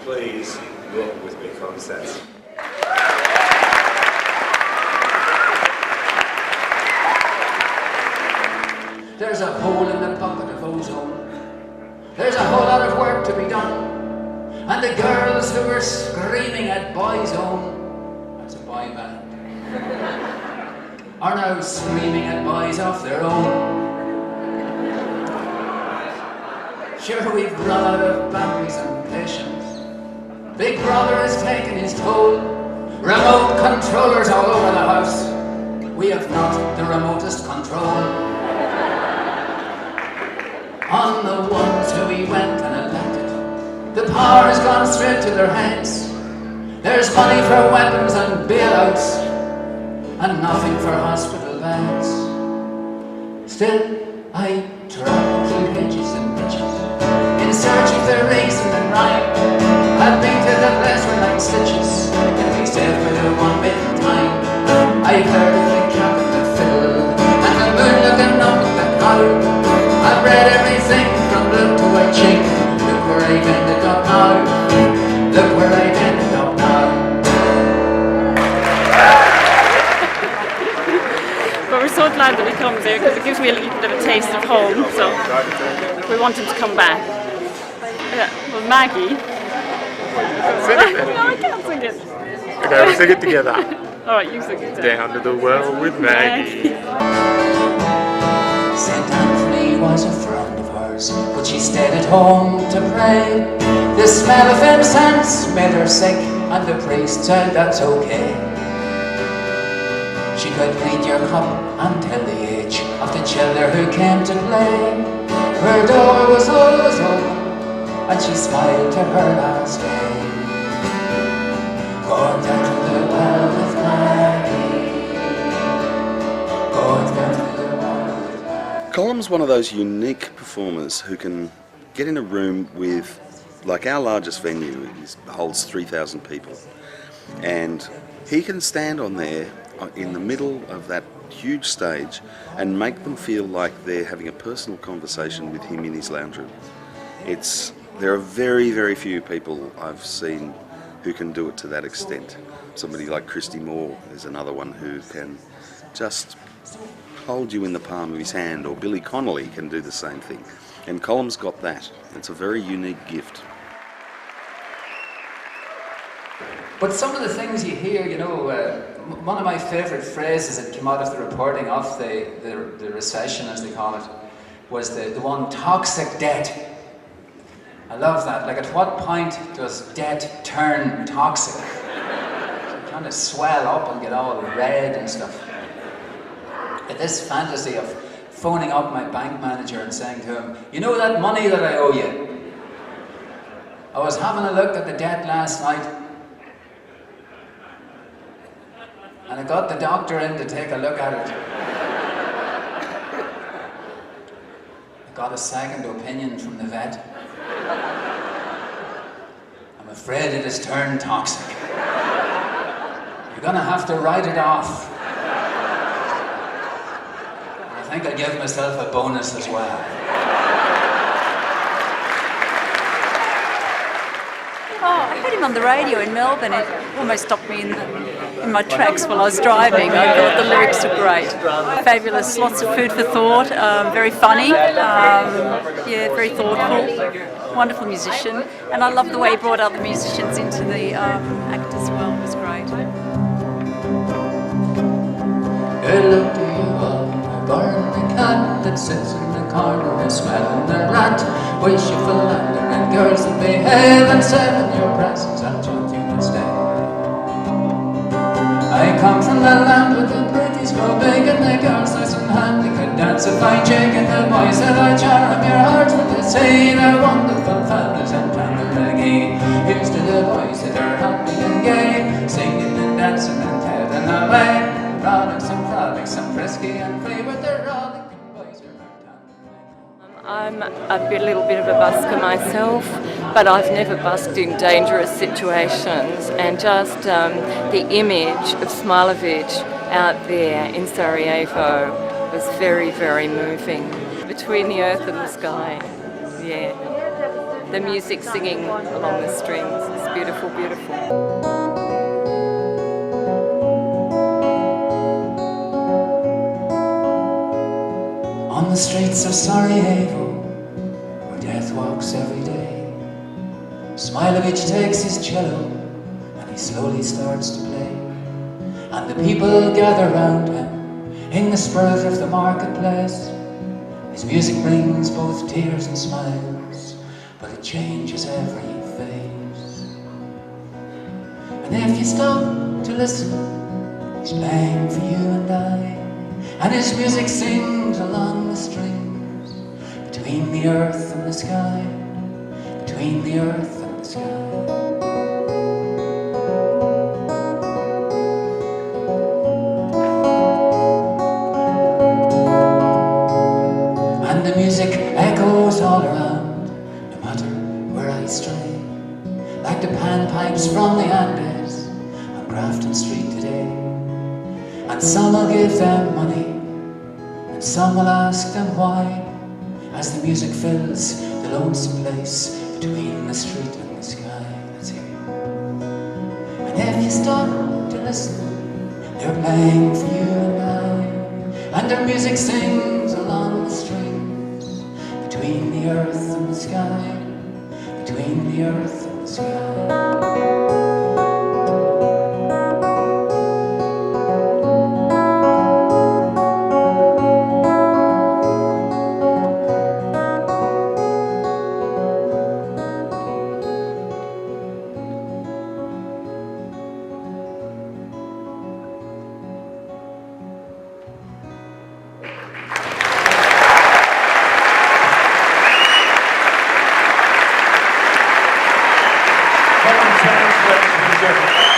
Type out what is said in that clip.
please walk with me, Colum Sands. There's a hole in the bucket of ozone. There's a whole lot of work to be done. And the girls who were screaming at Boys Home, that's a boy band, are now screaming at boys off their own. Sure, we've run out of batteries and patience. Big Brother has taken his toll. Remote controllers all over the house. We have not the remotest control. On the ones who we went and elected, the power has gone straight to their heads. There's money for weapons and bailouts, and nothing for hospital beds. Still, I travel through hedges and ditches, in search of the reason and rhyme. I've been to the place where like stitches can be saved for the 1 minute time. I've heard of the clock and the fiddle, and the moon looking up at the cloud. I've read everything from blue to white chick. Look where I've ended up now. Look where I've ended up now. But we're so glad that he comes here because it gives me a little bit of a taste of home. So we want him to come back. Yeah, well, Maggie. Sing it then. No, I can't sing it. Okay, we'll sing it together. Alright, you sing it. Down to the well with Maggie. St. Anthony was a friend of hers, but she stayed at home to pray. The smell of incense made her sick, and the priest said that's okay. She could read your cup and tell the age of the children who came to play. Her door was always open, and she smiled to her last day. Going down to the well with Maggie. Going down to the well with Maggie. Colum's one of those unique performers who can get in a room with, like our largest venue holds 3,000 people, and he can stand on there in the middle of that huge stage and make them feel like they're having a personal conversation with him in his lounge room. There are very, very few people I've seen who can do it to that extent. Somebody like Christy Moore is another one who can just hold you in the palm of his hand, or Billy Connolly can do the same thing. And Colum's got that. It's a very unique gift. But some of the things you hear, you know, one of my favourite phrases that came out of the reporting of the recession, as they call it, was the one, toxic debt. I love that. Like, at what point does debt turn toxic? It kind of swell up and get all red and stuff. But this fantasy of phoning up my bank manager and saying to him, you know that money that I owe you? I was having a look at the debt last night, and I got the doctor in to take a look at it. I got a second opinion from the vet. I'm afraid it has turned toxic. You're gonna have to write it off. And I think I'll give myself a bonus as well. Oh, I heard him on the radio in Melbourne. It almost stopped me in my tracks while I was driving. I thought the lyrics were great. Fabulous, lots of food for thought, very funny, very thoughtful, wonderful musician. And I love the way he brought other musicians into the act as well. It was great. Hello to you all, I burn the cat that sits in the corner and smelling the rat. Wish you philander and girls that behave and serve in your presence until you can stay. I come from the land where the pretties grow big and the girls nice and handy could dance a fine jig, and the boys that I charm your hearts with the say they're wonderful fellas and travel reggae. Here's to the boys that are happy and gay, singing and dancing and tearing away. Frolics and frolics and frisky and free with their rollicking boys around town. I'm a little bit of a busker myself, but I've never busked in dangerous situations, and just the image of Smilovich out there in Sarajevo was very, very moving. Between the earth and the sky, yeah. The music singing along the strings. beautiful. On the streets of Sarajevo, where death walks every day, Smilovich takes his cello and he slowly starts to play. And the people gather round him in the spirit of the marketplace. His music brings both tears and smiles, but it changes every face. And if you stop to listen, he's playing for you and I, and his music sings along the strings, between the earth and the sky, between the earth and the sky. And the music echoes all around, no matter where I stray, like the panpipes from the Andes on Grafton Street today. And some will give them money, and some will ask them why, as the music fills the lonesome place between the street and the sky. Let's hear it. And if you stop to listen, they're playing for you and I, and their music sings along the strings, between the earth and the sky, between the earth and the sky. Colum Sands, ladies and gentlemen.